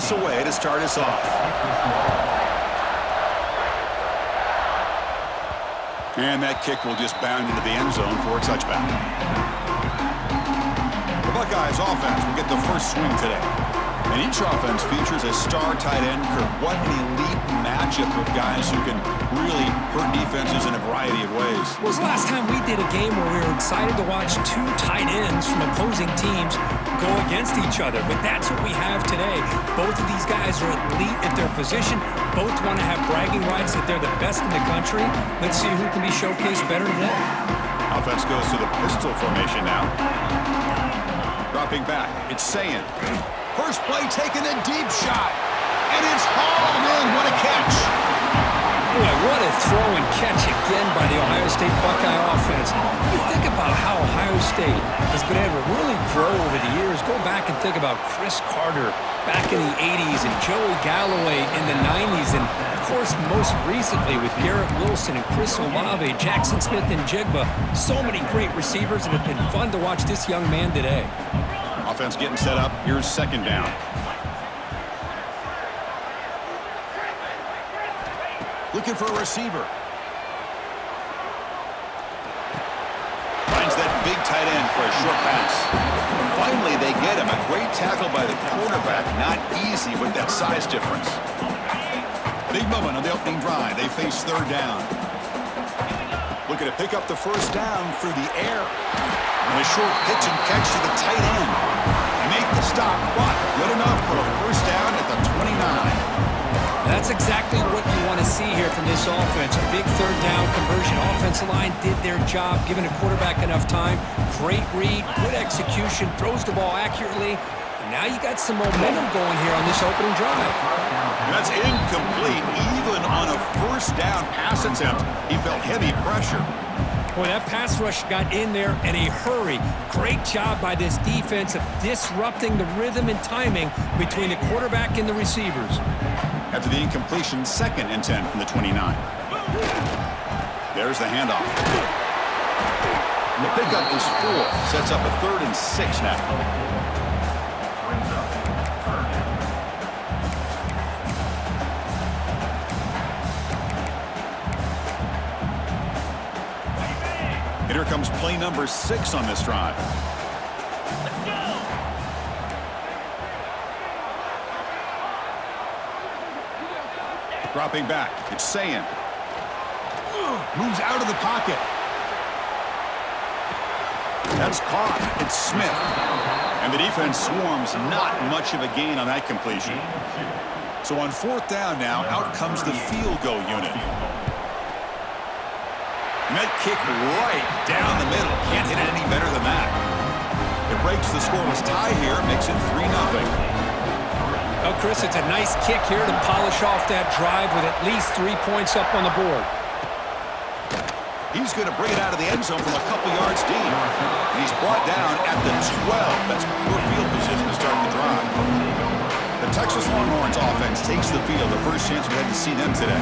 pass away to start us off. And that kick will just bound into the end zone for a touchback. The Buckeyes offense will get the first swing today. And each offense features a star tight end. Kirk, what an elite matchup of guys who can really hurt defenses in a variety of ways. When was the last time we did a game where we were excited to watch two tight ends from opposing teams go against each other? But that's what we have today. Both of these guys are elite at their position. Both want to have bragging rights that they're the best in the country. Let's see who can be showcased better today. Offense goes to the pistol formation now. Dropping back, it's Sayin. First play, taking a deep shot. And it's hauled in. What a catch. Boy, what a throw and catch again by the Ohio State Buckeye offense. You think about how Ohio State has been able to really grow over the years. Go back and think about Chris Carter back in the 80s and Joey Galloway in the 90s. And, of course, most recently with Garrett Wilson and Chris Olave, Jackson Smith and Jigba. So many great receivers, and it's been fun to watch this young man today. Offense getting set up. Here's second down. Looking for a receiver. Finds that big tight end for a short pass. Finally, they get him. A great tackle by the quarterback. Not easy with that size difference. Big moment on the opening drive. They face third down. Looking to pick up the first down through the air. And a short pitch and catch to the tight end. They make the stop, but good enough for a first down at the 29. That's exactly what you want to see here from this offense. A big third down conversion. Offensive line did their job, giving a quarterback enough time. Great read, good execution, throws the ball accurately. And now you got some momentum going here on this opening drive. And that's incomplete. Even on a first down pass attempt, he felt heavy pressure. Boy, that pass rush got in there in a hurry. Great job by this defense of disrupting the rhythm and timing between the quarterback and the receivers. After the incompletion, 2nd and 10 from the 29. There's the handoff. And the pickup is 4. Sets up a 3rd and 6 now. And here comes play number 6 on this drive. Let's go. Dropping back, it's Sayin. Moves out of the pocket. That's caught. It's Smith. And the defense swarms. Not much of a gain on that completion. So on 4th down now, out comes the field goal unit. And that kick right down the middle. Can't hit it any better than that. It breaks the scoreless tie here, makes it 3-0. Well, Chris, it's a nice kick here to polish off that drive with at least 3 points up on the board. He's going to bring it out of the end zone from a couple yards deep. And he's brought down at the 12. That's poor field position to start the drive. The Texas Longhorns offense takes the field. The first chance we had to see them today.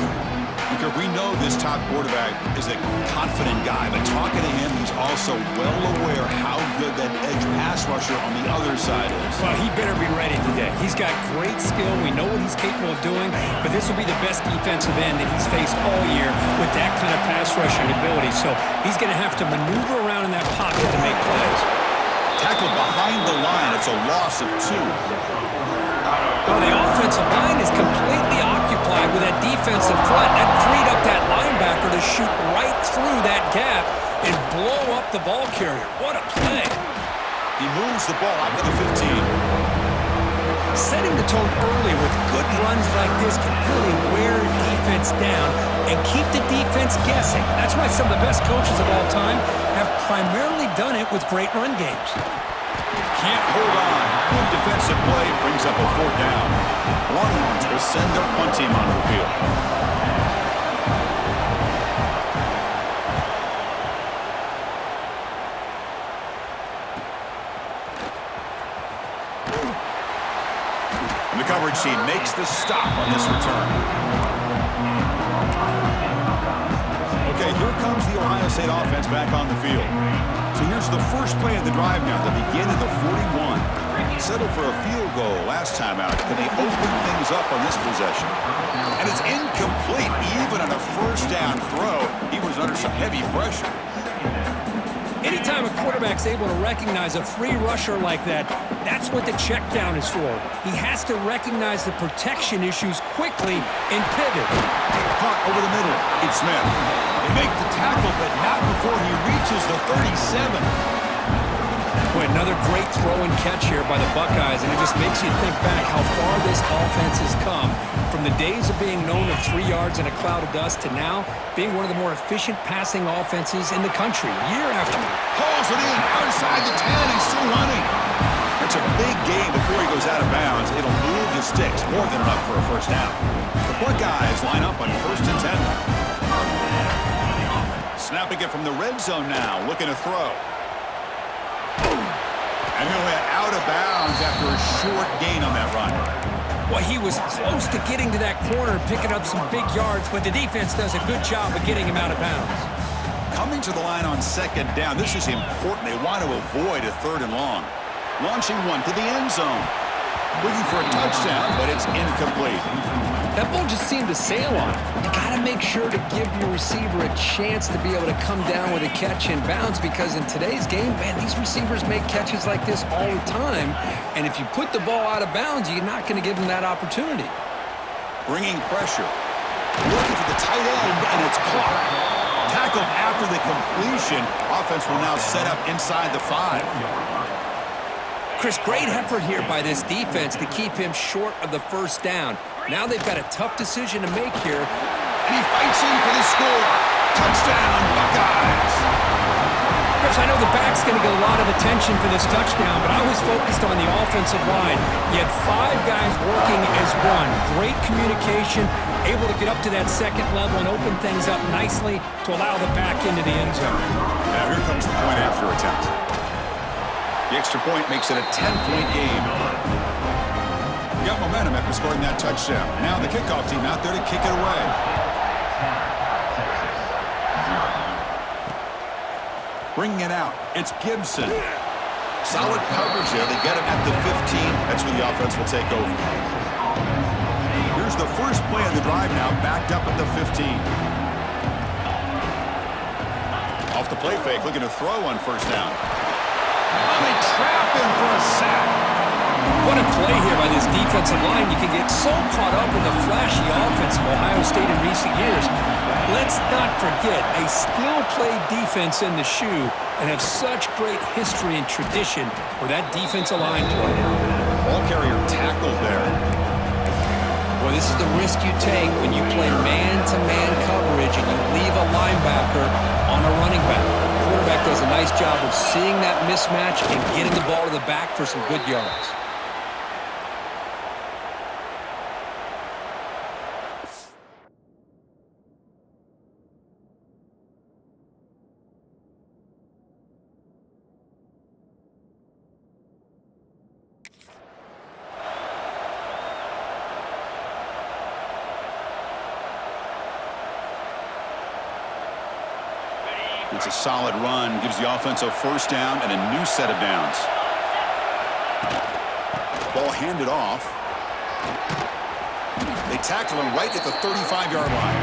Because we know this top quarterback is a confident guy, but talking to him, he's also well aware how good that edge pass rusher on the other side is. Well, he better be ready today. He's got great skill. We know what he's capable of doing, but this will be the best defensive end that he's faced all year with that kind of pass rushing ability. So he's going to have to maneuver around in that pocket to make plays. Tackled behind the line. It's a loss of 2. Well, the offensive line is completely occupied with that defensive front. That freed up that linebacker to shoot right through that gap and blow up the ball carrier. What a play. He moves the ball out to the 15. Setting the tone early with good runs like this can really wear defense down and keep the defense guessing. That's why some of the best coaches of all time have primarily done it with great run games. Can't hold on. Good defensive play brings up a 4th down. Longhorns will send their punt team onto the field. And the coverage team makes the stop on this return. Okay, here comes the Ohio State offense back on the field. So here's the first play of the drive now. They begin at the 41. Settled for a field goal last time out. Can they open things up on this possession? And it's incomplete. Even on a first down throw, he was under some heavy pressure. Anytime a quarterback's able to recognize a free rusher like that, that's what the check down is for. He has to recognize the protection issues quickly and pivot. Caught over the middle. It's Smith. They make the tackle, but not before he reaches the 37. Boy, another great throw and catch here by the Buckeyes, and it just makes you think back how far this offense has come from the days of being known of 3 yards in a cloud of dust to now being one of the more efficient passing offenses in the country year after year. Hauls it in outside the 10. He's still running. That's a big gain before he goes out of bounds. It'll move the sticks more than enough for a first down. The Buckeyes line up on 1st and 10. Snapping it from the red zone now, looking to throw. And he went out of bounds after a short gain on that run. Well, he was close to getting to that corner, picking up some big yards, but the defense does a good job of getting him out of bounds. Coming to the line on 2nd down, this is important. They want to avoid a 3rd and long. Launching one to the end zone. Looking for a touchdown, but it's incomplete. That ball just seemed to sail on him. You got to make sure to give your receiver a chance to be able to come down with a catch and bounce, because in today's game, man, these receivers make catches like this all the time. And if you put the ball out of bounds, you're not going to give them that opportunity. Bringing pressure. Looking for the tight end, and it's caught. Tackled after the completion. Offense will now set up inside the 5. Chris, great effort here by this defense to keep him short of the first down. Now they've got a tough decision to make here. And he fights in for the score. Touchdown, Buckeyes. Chris, I know the back's going to get a lot of attention for this touchdown, but I was focused on the offensive line. You had 5 guys working as one. Great communication, able to get up to that 2nd level and open things up nicely to allow the back into the end zone. Now here comes the point after attempt. The extra point makes it a 10-point game. Got momentum after scoring that touchdown. Now the kickoff team out there to kick it away. Bringing it out, it's Gibson. Solid coverage there. They get him at the 15. That's where the offense will take over. Here's the first play of the drive now, backed up at the 15. Off the play fake, looking to throw on 1st down. Oh, they trap him for a sack. What a play here by this defensive line. You can get so caught up in the flashy offense of Ohio State in recent years. Let's not forget, a skill-played defense in the shoe and have such great history and tradition with that defensive line play. Ball carrier tackled there. Well, this is the risk you take when you play man-to-man coverage and you leave a linebacker on a running back. The quarterback does a nice job of seeing that mismatch and getting the ball to the back for some good yards. It's a solid run, gives the offense a 1st down and a new set of downs. Ball handed off. They tackle him right at the 35-yard line.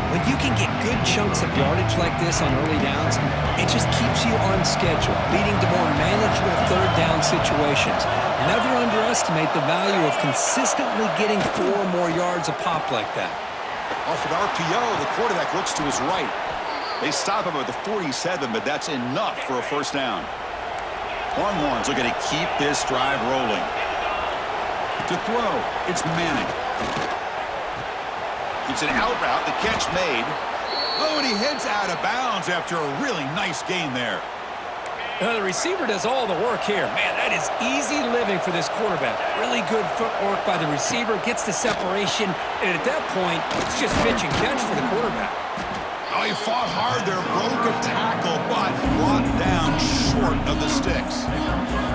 When you can get good chunks of yardage like this on early downs, it just keeps you on schedule, leading to more manageable 3rd down situations. Never underestimate the value of consistently getting 4 or more yards a pop like that. Off an RPO, the quarterback looks to his right. They stop him at the 47, but that's enough for a 1st down. Longhorns looking to keep this drive rolling. To throw, it's Manning. It's an out route, the catch made. Oh, and he heads out of bounds after a really nice gain there. The receiver does all the work here. Man, that is easy living for this quarterback. Really good footwork by the receiver, gets the separation, and at that point, it's just pitch and catch for the quarterback. Oh, he fought hard there, broke a tackle, but brought down short of the sticks.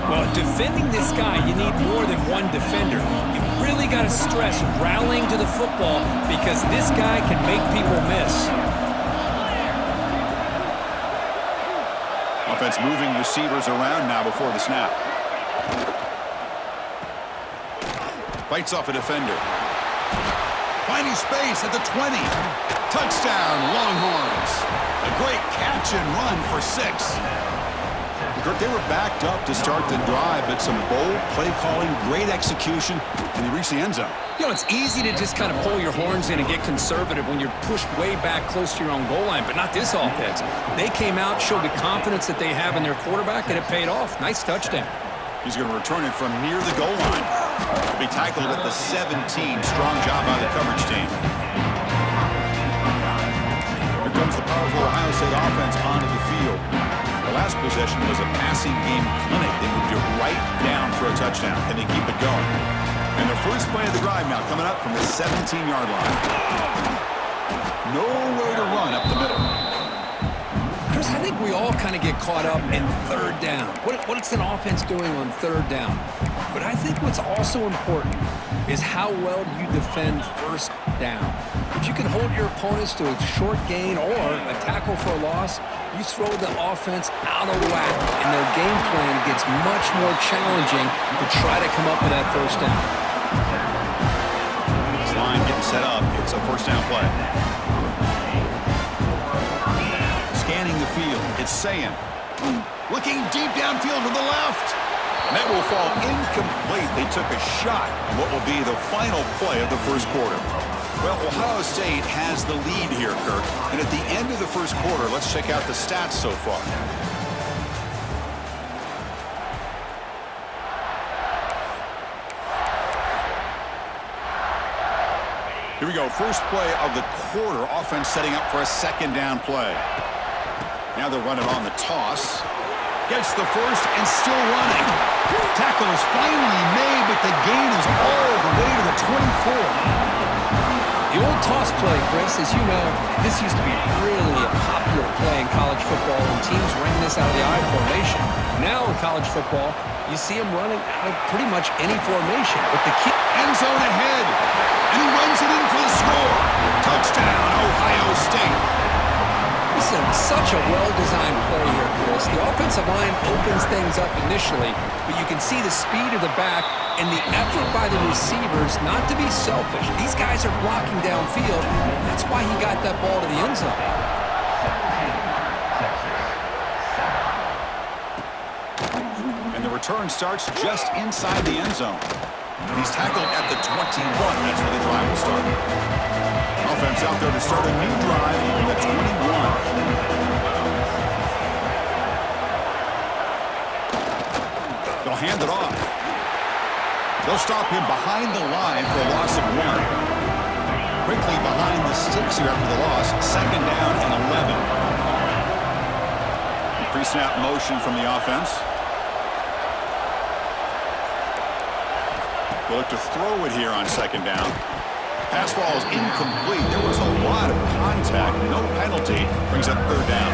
Well, defending this guy, you need more than one defender. You really got to stress rallying to the football because this guy can make people miss. Offense moving receivers around now before the snap. Fights off a defender. Finding space at the 20. Touchdown, Longhorns. A great catch and run for 6. Kirk, they were backed up to start the drive, but some bold play calling, great execution, and they reached the end zone. You know, it's easy to just kind of pull your horns in and get conservative when you're pushed way back close to your own goal line, but not this offense. They came out, showed the confidence that they have in their quarterback, and it paid off. Nice touchdown. He's going to return it from near the goal line. He'll be tackled at the 17. Strong job by the coverage team. Here comes the powerful Ohio State offense onto the field. The last possession was a passing game clinic. They moved it right down for a touchdown. Can they keep it going? And the first play of the drive now coming up from the 17-yard line. Nowhere to run up the middle. Chris, I think we all kind of get caught up in third down. What's an offense doing on third down? But I think what's also important is how well you defend first down. If you can hold your opponents to a short gain or a tackle for a loss, you throw the offense out of whack, and their game plan gets much more challenging to try to come up with that first down. This line getting set up. It's a first down play. Scanning the field. It's Sayin. Looking deep downfield to the left. And that will fall incomplete. They took a shot on what will be the final play of the first quarter. Well, Ohio State has the lead here, Kirk. And at the end of the first quarter, let's check out the stats so far. Here we go. First play of the quarter. Offense setting up for a second down play. Now they're running on the toss. Gets the first and still running. Tackle is finally made, but the gain is all the way to the 24. The old toss play, Chris, as you know, this used to be really a popular play in college football, and teams ran this out of the I formation. Now in college football, you see them running out of pretty much any formation. But the key End zone ahead, and he runs it in for the score. Touchdown, Ohio State. This is such a well-designed play here, Chris. The offensive line opens things up initially, but you can see the speed of the back and the effort by the receivers not to be selfish. These guys are blocking downfield. That's why he got that ball to the end zone. And the return starts just inside the end zone. He's tackled at the 21. That's where the drive will start. Offense out there to start a new drive from the 21. They'll hand it off. They'll stop him behind the line for a loss of 1. Quickly behind the sticks here after the loss. Second down and 11. Pre-snap motion from the offense. They'll look to throw it here on second down. Pass ball is incomplete. There was a lot of contact. No penalty. Brings up third down.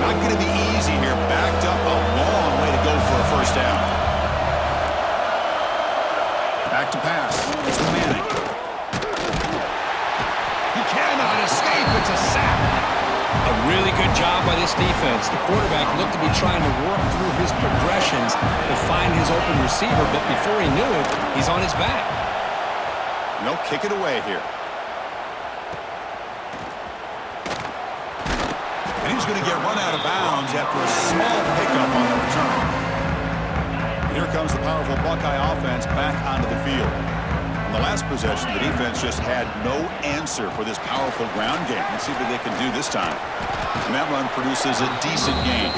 Not going to be easy here. Backed up a long way to go for a first down. Back to pass. It's Manning. He cannot escape. It's a sack. A really good job by this defense. The quarterback looked to be trying to work through his progressions to find his open receiver, but before he knew it, he's on his back. They'll kick it away here. And he's going to get run out of bounds after a small pickup on the return. Here comes the powerful Buckeye offense back onto the field. In the last possession, the defense just had no answer for this powerful ground game. Let's see what they can do this time. And that run produces a decent gain.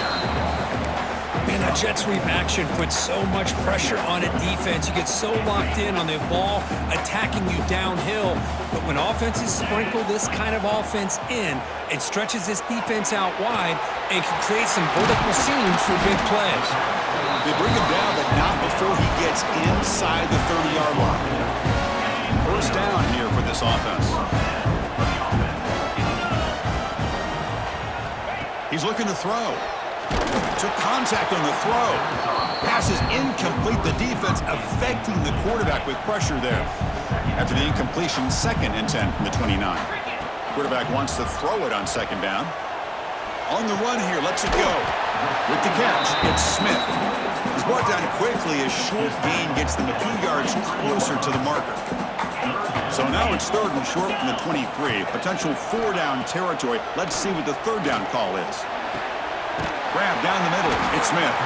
Man, that jet sweep action puts so much pressure on a defense. You get so locked in on the ball attacking you downhill. But when offenses sprinkle this kind of offense in, it stretches this defense out wide and can create some vertical seams for big plays. They bring him down, but not before he gets inside the 30-yard line. First down here for this offense. He's looking to throw. Took contact on the throw. Pass is incomplete. The defense affecting the quarterback with pressure there. After the incompletion, 2nd and 10 from the 29. Quarterback wants to throw it on second down. On the run here, lets it go. With the catch, it's Smith. He's brought down quickly as short gain gets them a few yards closer to the marker. So now it's 3rd and short from the 23. Potential 4-down territory. Let's see what the 3rd down call is. Grab down the middle. It's Smith.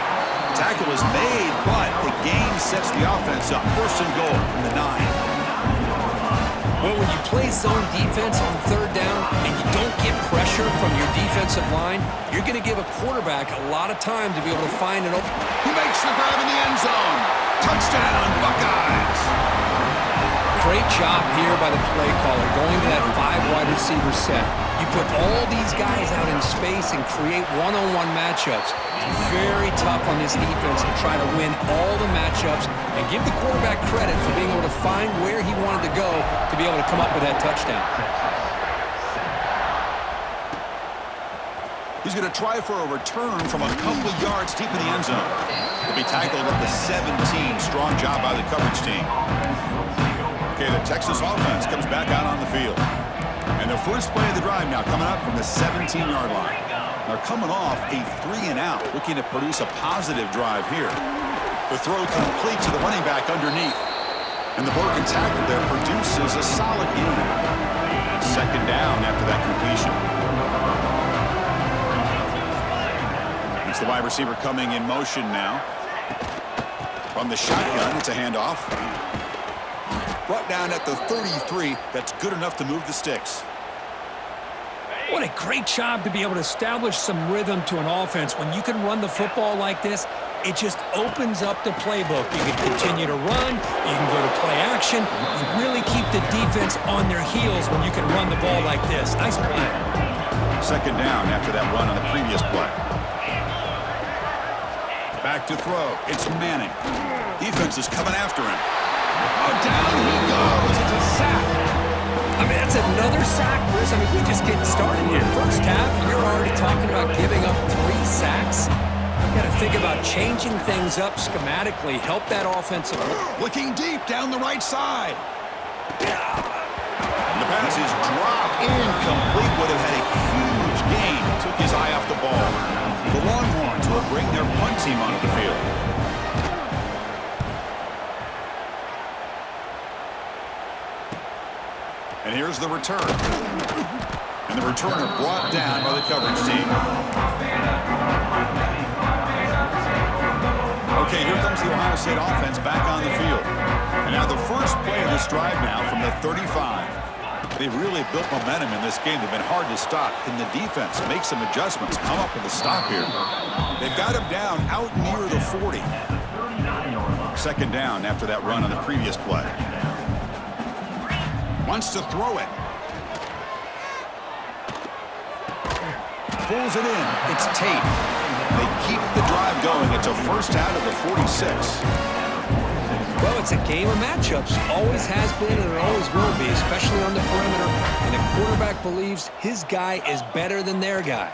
Tackle is made, but the gain sets the offense up. 1st and goal from the 9. Well, when you play zone defense on 3rd down and you don't get pressure from your defensive line, you're going to give a quarterback a lot of time to be able to find an open. He makes the grab in the end zone. Touchdown, Buckeyes. Great job here by the play caller going to that 5-wide receiver set. You put all these guys out in space and create one-on-one matchups. Very tough on this defense to try to win all the matchups and give the quarterback credit for being able to find where he wanted to go to be able to come up with that touchdown. He's going to try for a return from a couple of yards deep in the end zone. He'll be tackled at the 17. Strong job by the coverage team. Okay, the Texas offense comes back out on the field. And the first play of the drive now coming up from the 17-yard line. They're coming off a 3-and-out, looking to produce a positive drive here. The throw complete to the running back underneath. And the broken tackle there produces a solid gain. 2nd down after that completion. It's the wide receiver coming in motion now. From the shotgun, it's a handoff. Brought down at the 33. That's good enough to move the sticks. What a great job to be able to establish some rhythm to an offense. When you can run the football like this, it just opens up the playbook. You can continue to run. You can go to play action. You really keep the defense on their heels when you can run the ball like this. Nice play. 2nd down after that run on the previous play. Back to throw. It's Manning. Defense is coming after him. Oh, down he goes. It's a sack. I mean, that's another sack, Chris. I mean, we're just getting started here. First half, you're already talking about giving up 3 sacks. You got to think about changing things up schematically, help that offensive. Looking deep down the right side. The pass is dropped incomplete. Would have had a huge gain. Took his eye off the ball. The Longhorns will bring their punt team onto the field. And here's the return. And the returner brought down by the coverage team. Okay, here comes the Ohio State offense back on the field. And now the first play of this drive now from the 35. They've really built momentum in this game. They've been hard to stop. Can the defense make some adjustments, come up with a stop here? They've got him down out near the 40. 2nd down after that run on the previous play. Wants to throw it. Pulls it in. It's Tate. They keep the drive going. It's a first out of the 46. Well, it's a game of matchups. Always has been and it always will be, especially on the perimeter. And the quarterback believes his guy is better than their guy.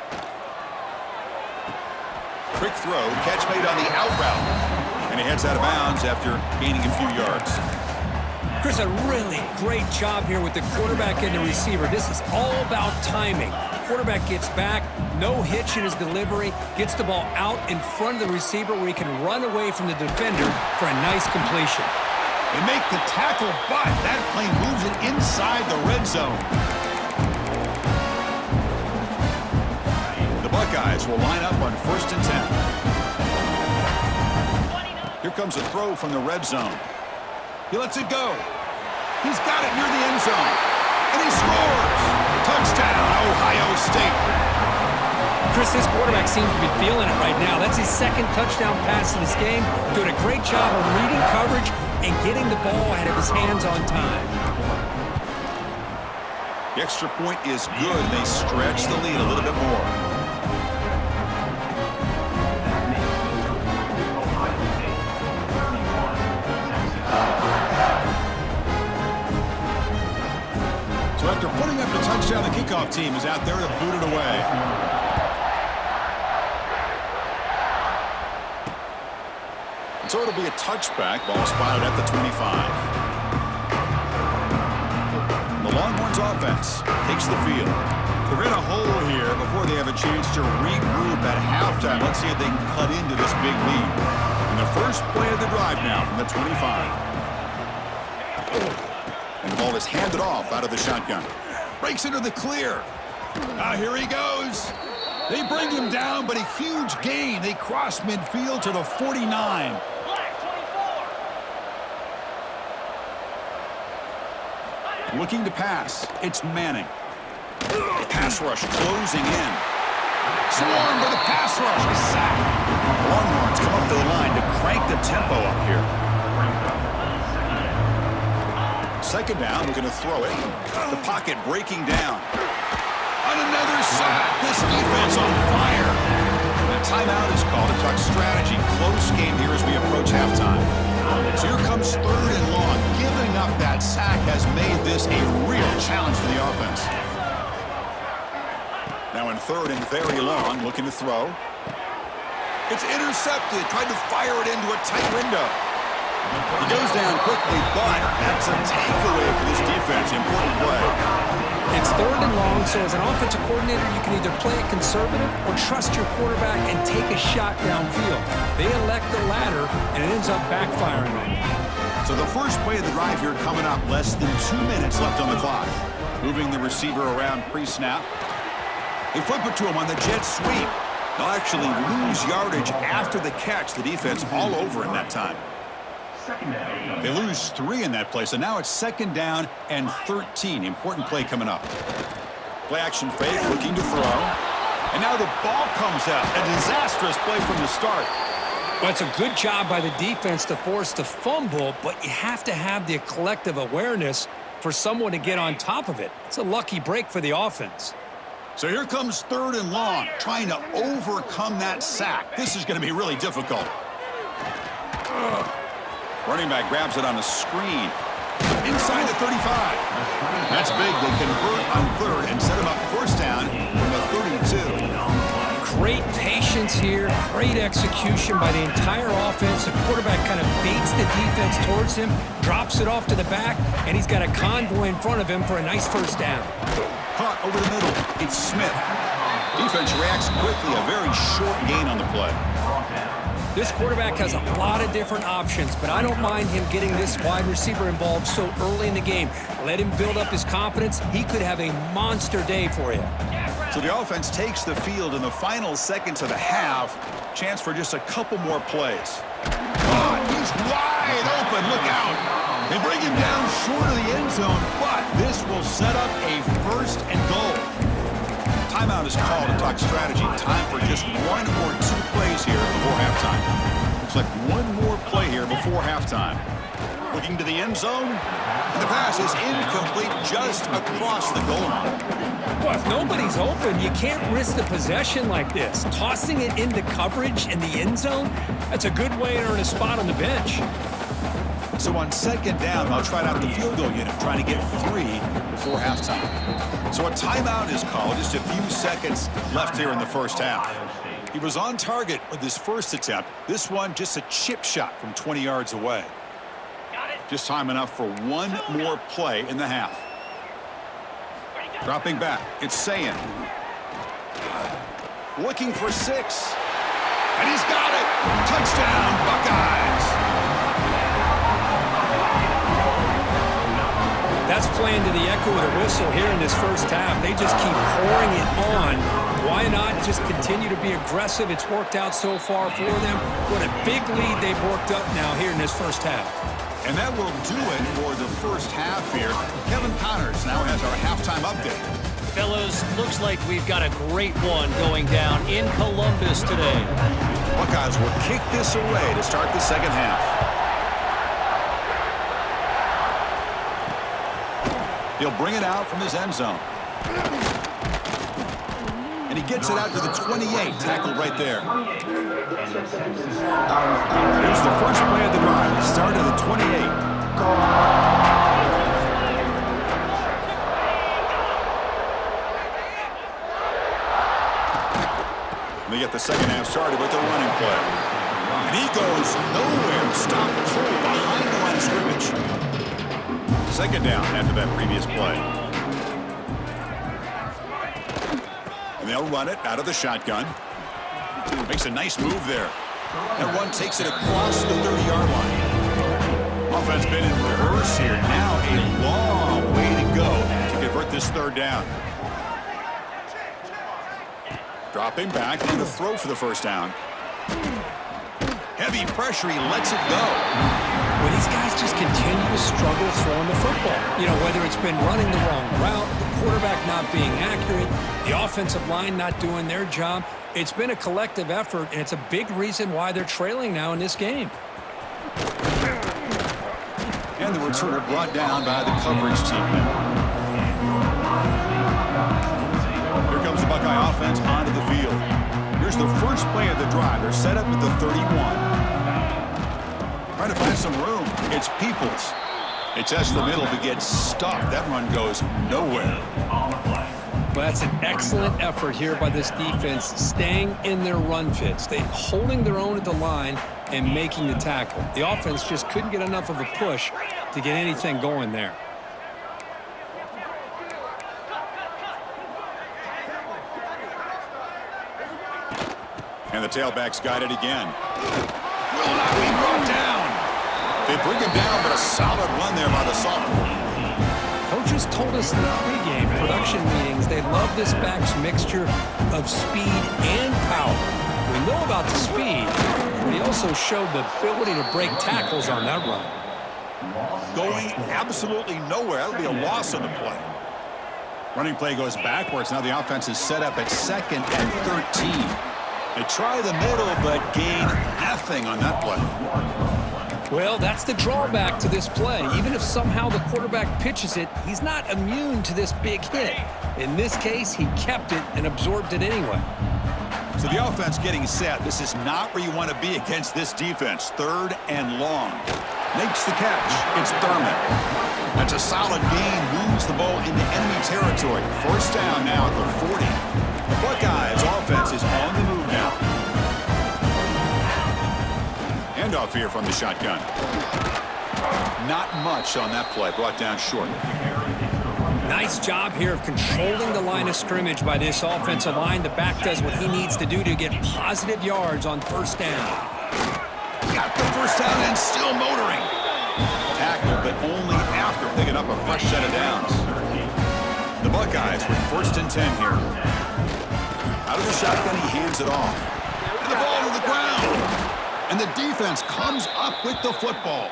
Quick throw. Catch made on the out route. And he heads out of bounds after gaining a few yards. Chris, a really great job here with the quarterback and the receiver. This is all about timing. Quarterback gets back, no hitch in his delivery, gets the ball out in front of the receiver where he can run away from the defender for a nice completion. They make the tackle, but that plane moves it inside the red zone. The Buckeyes will line up on 1st and 10. Here comes a throw from the red zone. He lets it go. He's got it near the end zone. And he scores! Touchdown, Ohio State. Chris, this quarterback seems to be feeling it right now. That's his 2nd touchdown pass in this game. Doing a great job of reading coverage and getting the ball out of his hands on time. The extra point is good. They stretch the lead a little bit more. So after putting up the touchdown, the kickoff team is out there to boot it away. And so it'll be a touchback. Ball spotted at the 25. The Longhorns offense takes the field. They're in a hole here before they have a chance to regroup at halftime. Let's see if they can cut into this big lead. And the first play of the drive now from the 25. And the ball is handed off out of the shotgun. Breaks into the clear. Here he goes. They bring him down, but a huge gain. They cross midfield to the 49. Looking to pass. It's Manning. Pass rush closing in. Swarmed by the pass rush. A sack. Longhorns come up to the line to crank the tempo up here. Second down, we're going to throw it. The pocket breaking down. On another sack. This defense on fire. A timeout is called to talk strategy. Close game here as we approach halftime. So here comes third and long. Giving up that sack has made this a real challenge for the offense. Now in third and very long, looking to throw. It's intercepted. Tried to fire it into a tight window. He goes down quickly, but that's a takeaway for this defense. Important play. It's third and long, so as an offensive coordinator, you can either play it conservative or trust your quarterback and take a shot downfield. They elect the latter, and it ends up backfiring on them. So the first play of the drive here coming up. Less than 2 minutes left on the clock. Moving the receiver around pre-snap. They flip it to him on the jet sweep. They'll actually lose yardage after the catch. The defense all over in that time. They lose 3 in that play, so now it's second down and 13. Important play coming up. Play action fake, looking to throw. And now the ball comes out. A disastrous play from the start. Well, it's a good job by the defense to force the fumble, but you have to have the collective awareness for someone to get on top of it. It's a lucky break for the offense. So here comes third and long, trying to overcome that sack. This is going to be really difficult. Running back grabs it on the screen. Inside the 35. That's big. They convert on third and set him up first down from the 32. Great patience here. Great execution by the entire offense. The quarterback kind of baits the defense towards him, drops it off to the back, and he's got a convoy in front of him for a nice first down. Caught over the middle. It's Smith. Defense reacts quickly. A very short gain on the play. This quarterback has a lot of different options, but I don't mind him getting this wide receiver involved so early in the game. Let him build up his confidence. He could have a monster day for you. So the offense takes the field in the final seconds of the half. Chance for just a couple more plays. He's wide open. Look out. They bring him down short of the end zone, but this will set up a first and goal. Timeout is called to talk strategy. Time for just 1 or 2 plays here before halftime. Looks like one more play here before halftime. Looking to the end zone. And the pass is incomplete just across the goal line. Well, if nobody's open, you can't risk the possession like this. Tossing it into coverage in the end zone, that's a good way to earn a spot on the bench. So on second down, they'll try out the field goal unit, trying to get 3 before halftime. So a timeout is called. Just a few seconds left here in the first half. He was on target with his first attempt. This one just a chip shot from 20 yards away. Just time enough for one more play in the half. Dropping back, it's Sayin. Looking for 6. And he's got it! Touchdown, Buckeyes! That's playing to the echo of the whistle here in this first half. They just keep pouring it on. Why not just continue to be aggressive? It's worked out so far for them. What a big lead they've worked up now here in this first half. And that will do it for the first half here. Kevin Connors now has our halftime update. Fellas, looks like we've got a great one going down in Columbus today. Buckeyes will kick this away to start the second half. He'll bring it out from his end zone. And he gets it out to the 28, tackled right there. Here's the first play of the drive. It started at the 28. They get the second half started with the running play. And he goes nowhere. Stop cold behind the line of scrimmage. Second down after that previous play. they'll run it out of the shotgun. Makes a nice move there. That one takes it across the 30-yard line. Offense been in reverse here. Now a long way to go to convert this third down. Dropping back and a throw for the first down. Heavy pressure, he lets it go. Well, these guys just continue to struggle throwing the football. You know, whether it's been running the wrong route, the quarterback not being accurate, the offensive line not doing their job. It's been a collective effort, and it's a big reason why they're trailing now in this game. And the returner brought down by the coverage team. Here comes the Buckeye offense onto the field. Here's the first play of the drive. They're set up at the 31. Trying to find some room. It's Peoples. It tests the middle but gets stuffed. That run goes nowhere. But that's an excellent effort here by this defense, staying in their run fits. They're holding their own at the line and making the tackle. The offense just couldn't get enough of a push to get anything going there. And the tailback's got it again. Will not be brought down. They bring him down, but a solid run there by the sophomore. Coaches told us in the pregame production meetings they love this back's mixture of speed and power. We know about the speed, but he also showed the ability to break tackles on that run. Going absolutely nowhere. That'll be a loss on the play. Running play goes backwards. Now the offense is set up at 2nd and 13. They try the middle, but gain nothing on that play. Well, that's the drawback to this play. Even if somehow the quarterback pitches it, he's not immune to this big hit. In this case, he kept it and absorbed it anyway. So the offense getting set. This is not where you want to be against this defense. 3rd and long. Makes the catch. It's Thurman. That's a solid gain. Moves the ball into enemy territory. First down now at the 40. The Buckeyes offense is on the move now. Handoff here from the shotgun. Not much on that play. Brought down short. Nice job here of controlling the line of scrimmage by this offensive line. The back does what he needs to do to get positive yards on first down. Got the first down and still motoring. Tackle, but only after picking up a fresh set of downs. The Buckeyes with 1st and 10 here. Out of the shotgun, he hands it off. And the ball to the ground. And the defense comes up with the football.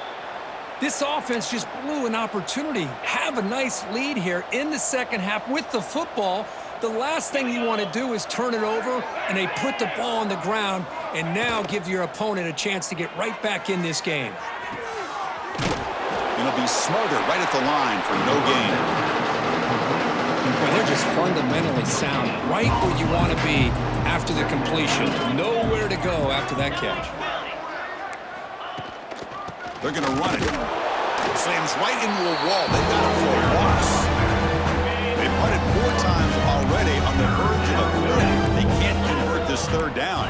This offense just blew an opportunity. Have a nice lead here in the second half with the football. The last thing you want to do is turn it over, and they put the ball on the ground and now give your opponent a chance to get right back in this game. It'll be smothered right at the line for no gain. Well, they're just fundamentally sound, right where you want to be after the completion. Nowhere to go after that catch. They're going to run it. Slams right into a wall. They got him for a loss. They punted 4 times already on the verge of a conversion. They can't convert this 3rd down.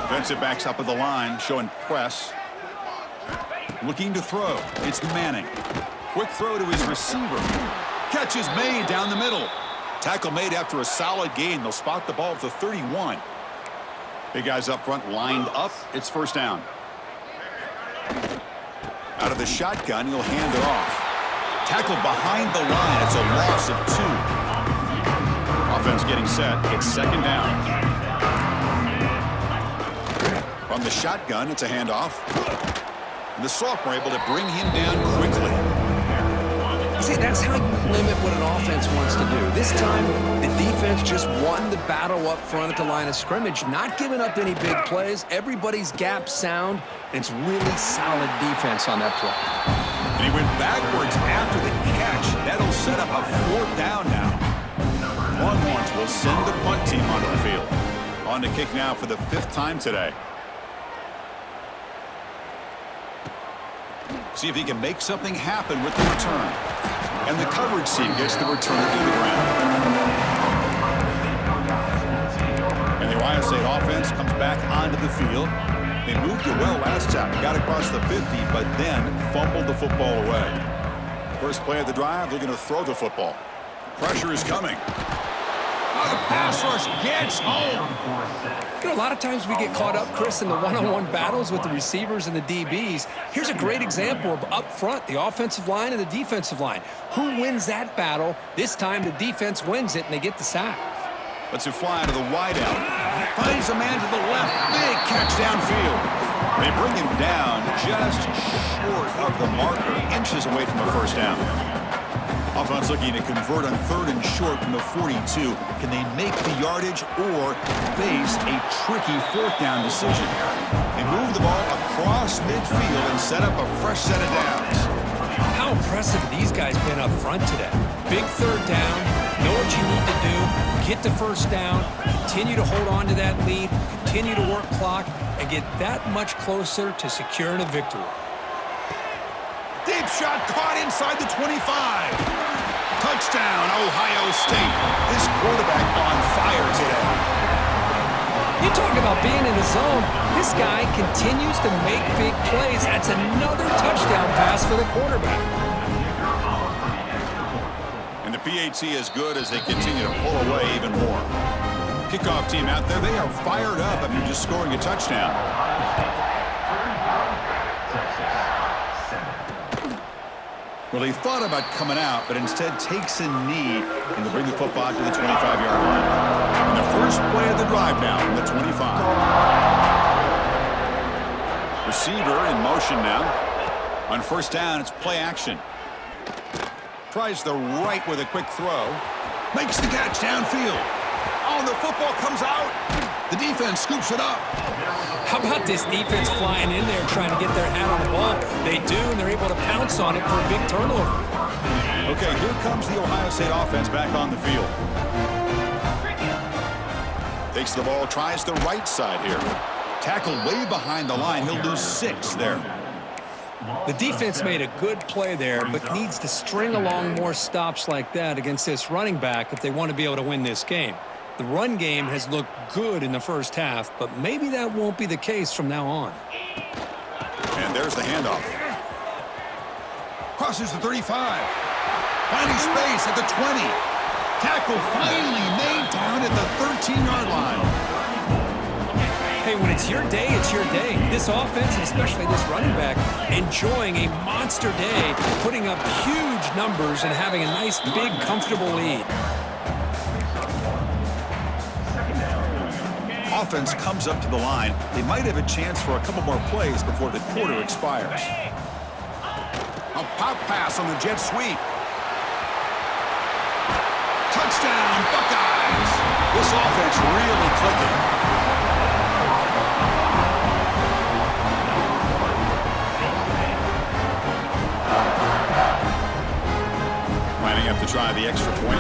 Defensive backs up at the line, showing press. Looking to throw. It's Manning. Quick throw to his receiver. Catch is made down the middle. Tackle made after a solid gain. They'll spot the ball at the 31. Big guys up front lined up. It's first down. Out of the shotgun, he'll hand it off. Tackled behind the line. It's a loss of 2. Offense getting set. It's 2nd down. From the shotgun, it's a handoff. And the sophomore able to bring him down quickly. See, that's how you limit what an offense wants to do. This time, the defense just won the battle up front at the line of scrimmage, not giving up any big plays. Everybody's gap sound. It's really solid defense on that play. And he went backwards after the catch. That'll set up a 4th down now. Longhorns will send the punt team onto the field. On to kick now for the 5th time today. See if he can make something happen with the return. And the coverage team gets the return to the ground. And the Ohio State offense comes back onto the field. They moved it well last time. Got across the 50, but then fumbled the football away. First play of the drive, they're going to throw the football. Pressure is coming. Oh, the pass rush gets home. You know, a lot of times we get caught up, Chris, in the one-on-one battles with the receivers and the DBs. Here's a great example of up front, the offensive line and the defensive line. Who wins that battle? This time the defense wins it, and they get the sack. Lets it fly to the wideout. Finds a man to the left. Big catch downfield. They bring him down just short of the marker, inches away from a first down. Offense looking to convert on 3rd and short from the 42. Can they make the yardage or face a tricky 4th down decision? They move the ball across midfield and set up a fresh set of downs. How impressive have these guys been up front today? Big 3rd down, know what you need to do, get the 1st down, continue to hold on to that lead, continue to work clock, and get that much closer to securing a victory. Deep shot caught inside the 25. Touchdown, Ohio State. This quarterback on fire today. You talk about being in the zone. This guy continues to make big plays. That's another touchdown pass for the quarterback. And the PAT is good as they continue to pull away even more. Kickoff team out there, they are fired up after just scoring a touchdown. Well, he thought about coming out, but instead takes a knee and they bring the football to the 25-yard line. And the first play of the drive now from the 25. Receiver in motion now. On 1st down, it's play action. Tries the right with a quick throw. Makes the catch downfield. Oh, the football comes out. The defense scoops it up. How about this defense flying in there trying to get their hat on the ball? They do, and they're able to pounce on it for a big turnover. Okay, here comes the Ohio State offense back on the field. Takes the ball, tries the right side here. Tackled way behind the line. He'll lose 6 there. The defense made a good play there, but needs to string along more stops like that against this running back if they want to be able to win this game. The run game has looked good in the first half, but maybe that won't be the case from now on. And there's the handoff. Crosses the 35. Finding space at the 20. Tackle finally made down at the 13-yard line. Hey, when it's your day, it's your day. This offense, and especially this running back, enjoying a monster day, putting up huge numbers and having a nice, big, comfortable lead. Offense comes up to the line. They might have a chance for a couple more plays before the quarter expires. A pop pass on the jet sweep. Touchdown, Buckeyes! This offense really clicking. Lining up to try the extra point.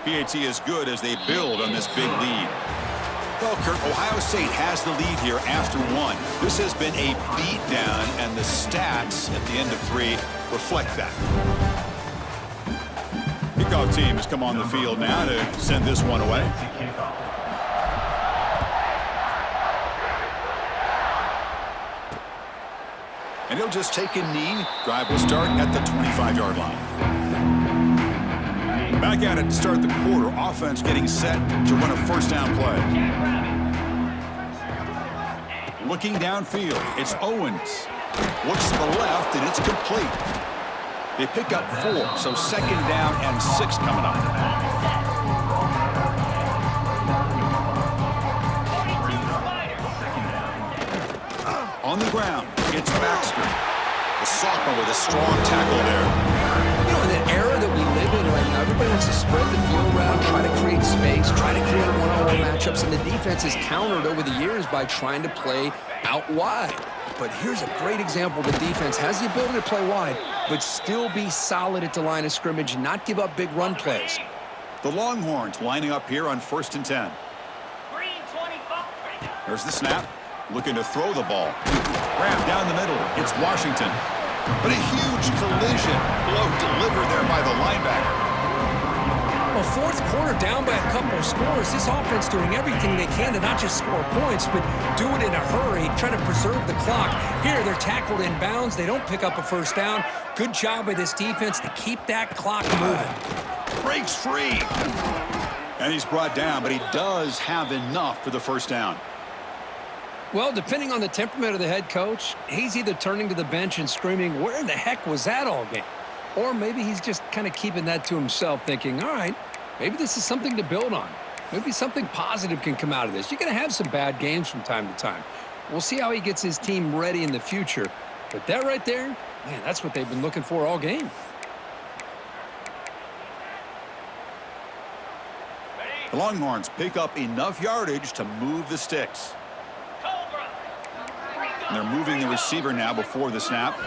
PAT is good as they build on this big lead. Well, Kurt, Ohio State has the lead here after 1. This has been a beatdown, and the stats at the end of 3 reflect that. Kickoff team has come on the field now to send this one away. And he'll just take a knee. Drive will start at the 25-yard line. Back at it to start the quarter. Offense getting set to run a 1st down play. Looking downfield, it's Owens. Looks to the left, and it's complete. They pick up 4, so 2nd down and 6 coming up. On the ground, it's Baxter. The sophomore with a strong tackle there. You know, in the era that we live in right now, everybody wants to spread the field around, try to create space, try to create one-on-one matchups, and the defense has countered over the years by trying to play out wide. But here's a great example. The defense has the ability to play wide, but still be solid at the line of scrimmage and not give up big run plays. The Longhorns lining up here on 1st and 10. There's the snap. Looking to throw the ball. Grab down the middle. It's Washington. But a huge collision. Blow delivered there by the linebacker. Well, 4th quarter down by a couple of scores. This offense doing everything they can to not just score points, but do it in a hurry, trying to preserve the clock. Here, they're tackled in bounds. They don't pick up a 1st down. Good job by this defense to keep that clock moving. Breaks free. And he's brought down, but he does have enough for the first down. Well, depending on the temperament of the head coach, he's either turning to the bench and screaming, where in the heck was that all game? Or maybe he's just kind of keeping that to himself, thinking, all right, maybe this is something to build on. Maybe something positive can come out of this. You're going to have some bad games from time to time. We'll see how he gets his team ready in the future. But that right there, man, that's what they've been looking for all game. The Longhorns pick up enough yardage to move the sticks. And they're moving the receiver now before the snap.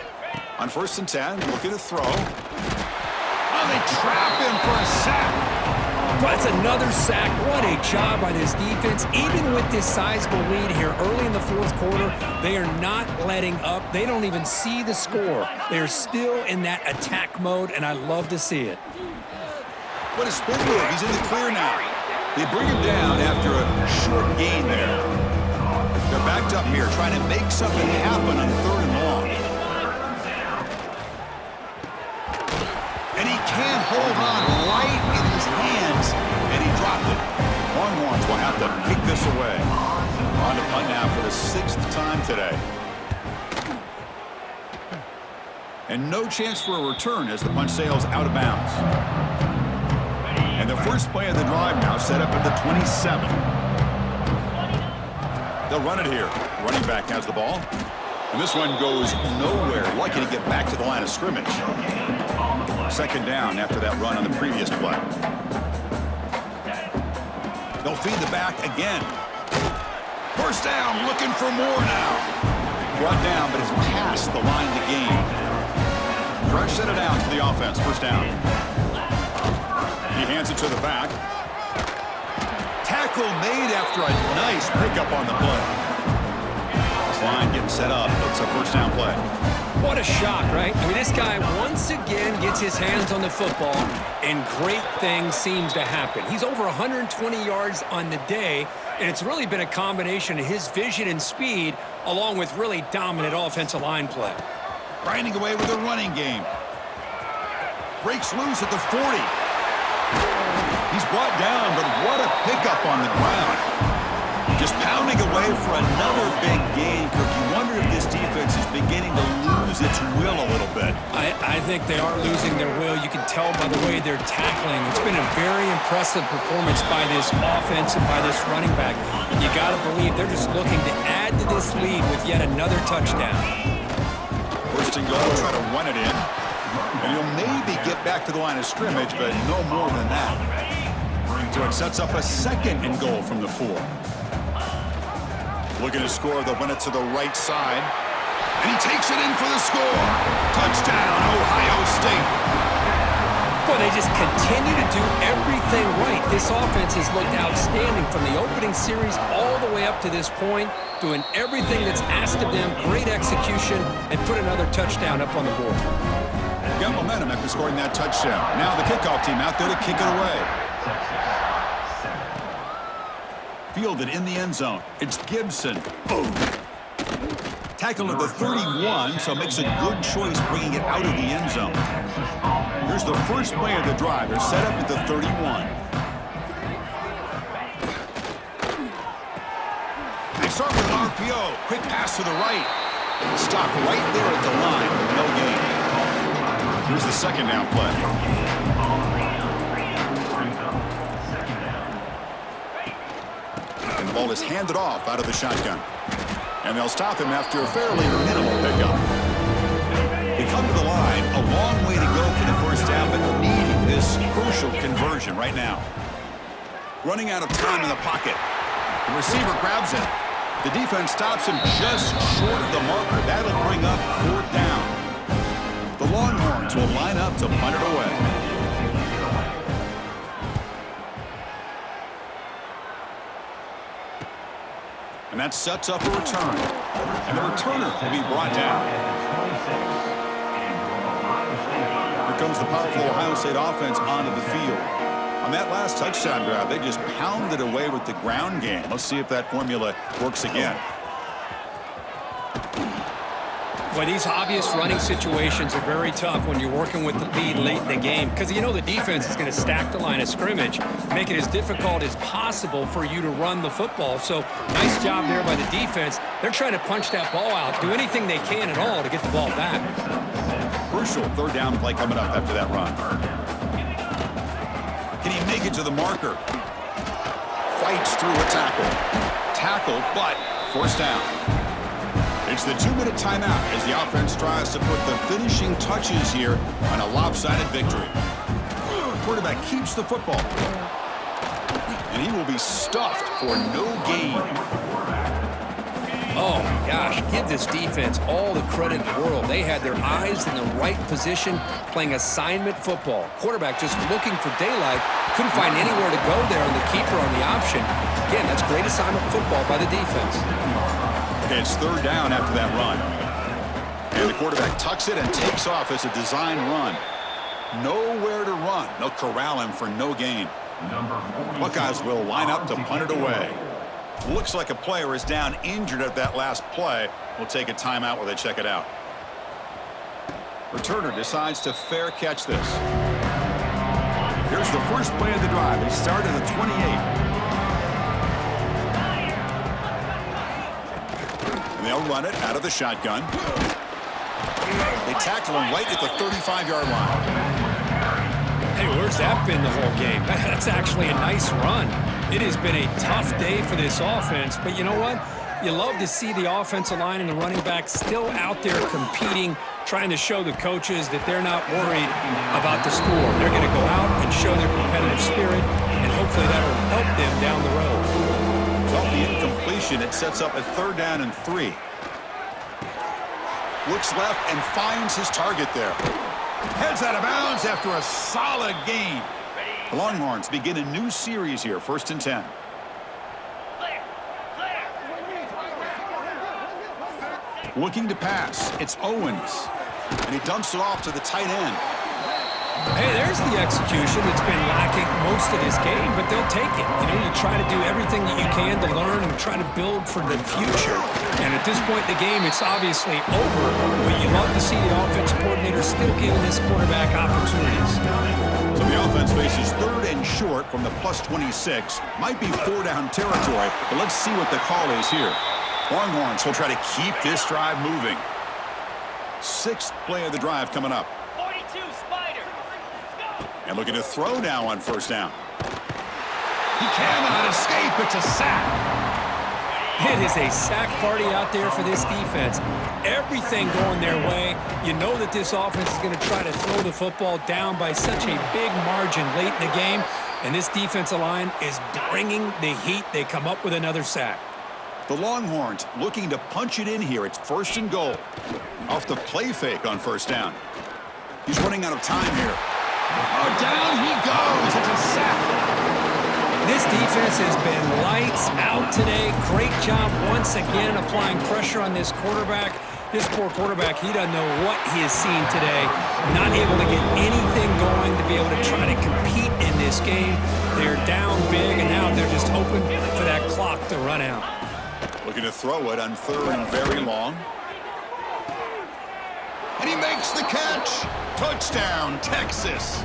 On 1st and 10, looking to throw. Oh, they trap him for a sack. That's another sack. What a job by this defense. Even with this sizable lead here early in the 4th quarter, they are not letting up. They don't even see the score. They're still in that attack mode, and I love to see it. What a spin move. He's in the clear now. They bring him down after a short gain there. They're backed up here trying to make something happen on 3rd and long. And he can't hold on right in his hands, and he dropped it. Longhorns will have to kick this away. On to punt now for the 6th time today. And no chance for a return as the punt sails out of bounds. And the first play of the drive now set up at the 27. They'll run it here. Running back has the ball. And this one goes nowhere. Lucky to get back to the line of scrimmage. 2nd down after that run on the previous play. They'll feed the back again. 1st down, looking for more now. Brought down, but it's past the line to gain. Fresh set of downs for the offense. 1st down. He hands it to the back. Tackle made after a nice pickup on the play. This line getting set up. It's a 1st down play. What a shock, right? I mean, this guy once again gets his hands on the football, and great things seems to happen. He's over 120 yards on the day, and it's really been a combination of his vision and speed along with really dominant offensive line play. Grinding away with a running game. Breaks loose at the 40. He's brought down, but what a pickup on the ground. Just pounding away for another big gain. Kirk, you wonder if this defense is beginning to lose its will a little bit. I think they are losing their will. You can tell by the way they're tackling. It's been a very impressive performance by this offense and by this running back. You got to believe they're just looking to add to this lead with yet another touchdown. 1st and goal, try to run it in. And he'll maybe get back to the line of scrimmage, but no more than that. So it sets up a 2nd and goal from the 4. Looking to score, they'll run it to the right side. And he takes it in for the score. Touchdown, Ohio State. Boy, they just continue to do everything right. This offense has looked outstanding from the opening series all the way up to this point, doing everything that's asked of them, great execution, and put another touchdown up on the board. Got momentum after scoring that touchdown. Now the kickoff team out there to kick it away. Fielded in the end zone. It's Gibson. Boom. Tackled at the 31, so makes a good choice bringing it out of the end zone. Here's the first play of the drive. They're set up at the 31. They start with an RPO. Quick pass to the right. Stop right there at the line. No gain. Here's the 2nd down play. And the ball is handed off out of the shotgun. And they'll stop him after a fairly minimal pickup. They come to the line, a long way to go for the 1st down, but needing this crucial conversion right now. Running out of time in the pocket. The receiver grabs it. The defense stops him just short of the marker. That'll bring up 4th down. The Longhorns will line up to punt it away. And that sets up a return. And the returner will be brought down. Here comes the powerful Ohio State offense onto the field. On that last touchdown drive, they just pounded away with the ground game. Let's see if that formula works again. Well, these obvious running situations are very tough when you're working with the lead late in the game because you know the defense is going to stack the line of scrimmage, make it as difficult as possible for you to run the football. So nice job there by the defense. They're trying to punch that ball out, do anything they can at all to get the ball back. Crucial third down play coming up after that run. Can he make it to the marker? Fights through a tackle. Tackle, but first down. It's the 2-minute timeout as the offense tries to put the finishing touches here on a lopsided victory. Quarterback keeps the football. And he will be stuffed for no gain. Oh, my gosh, give this defense all the credit in the world. They had their eyes in the right position playing assignment football. Quarterback just looking for daylight. Couldn't find anywhere to go there on the keeper on the option. Again, that's great assignment football by the defense. Okay, it's third down after that run. And the quarterback tucks it and takes off as a design run. Nowhere to run. They'll corral him for no gain. Buckeyes will line up to punt it away. Looks like a player is down injured at that last play. We'll take a timeout while they check it out. Returner decides to fair catch this. Here's the first play of the drive. They start at the 28. They'll run it out of the shotgun. They tackle him right at the 35-yard line. Hey, where's that been the whole game? That's actually a nice run. It has been a tough day for this offense, but you know what? You love to see the offensive line and the running back still out there competing, trying to show the coaches that they're not worried about the score. They're going to go out and show their competitive spirit, and hopefully that will help them down the road. Well, the incompletion, it sets up a third down and 3. Looks left and finds his target there. Heads out of bounds after a solid gain. The Longhorns begin a new series here, 1st and 10. Looking to pass, it's Owens. And he dumps it off to the tight end. Hey, there's the execution that's been lacking most of this game, but they'll take it. You know, you try to do everything that you can to learn and try to build for the future. And at this point in the game, it's obviously over, but you love to see the offensive coordinator still giving this quarterback opportunities. So the offense faces third and short from the plus 26. Might be 4-down territory, but let's see what the call is here. Longhorns will try to keep this drive moving. 6th play of the drive coming up. And looking to throw now on first down. He cannot escape. It's a sack. It is a sack party out there for this defense. Everything going their way. You know that this offense is going to try to throw the football down by such a big margin late in the game. And this defensive line is bringing the heat. They come up with another sack. The Longhorns looking to punch it in here. It's 1st and goal. Off the play fake on first down. He's running out of time here. Oh, down he goes. It's a sack. This defense has been lights out today. Great job once again applying pressure on this quarterback. This poor quarterback, he doesn't know what he has seen today. Not able to get anything going to be able to try to compete in this game. They're down big, and now they're just hoping for that clock to run out. Looking to throw it on 3rd and very long. And he makes the catch. Touchdown, Texas.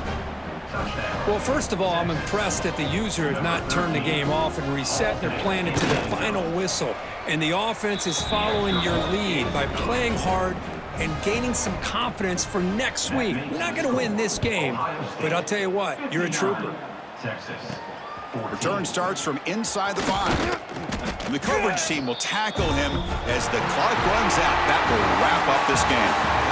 Well, first of all, I'm impressed that the user has not turned the game off and reset. They're playing it to the final whistle. And the offense is following your lead by playing hard and gaining some confidence for next week. We're not going to win this game, but I'll tell you what, you're a trooper. Return starts from inside the 5. And the coverage team will tackle him as the clock runs out. That will wrap up this game.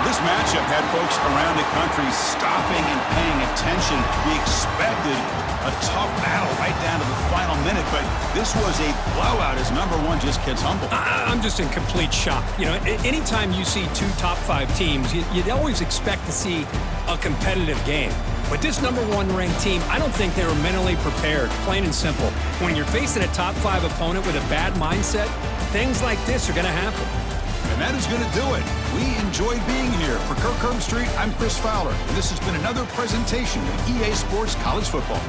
This matchup had folks around the country stopping and paying attention. We expected a tough battle right down to the final minute, but this was a blowout as number 1 just gets humbled. I'm just in complete shock. You know, anytime you see 2 top 5 teams, you'd always expect to see a competitive game. But this number 1 ranked team, I don't think they were mentally prepared, plain and simple. When you're facing a top 5 opponent with a bad mindset, things like this are going to happen. And that is going to do it. We enjoyed being here. For Kirk Herbstreit, I'm Chris Fowler. And this has been another presentation of EA Sports College Football.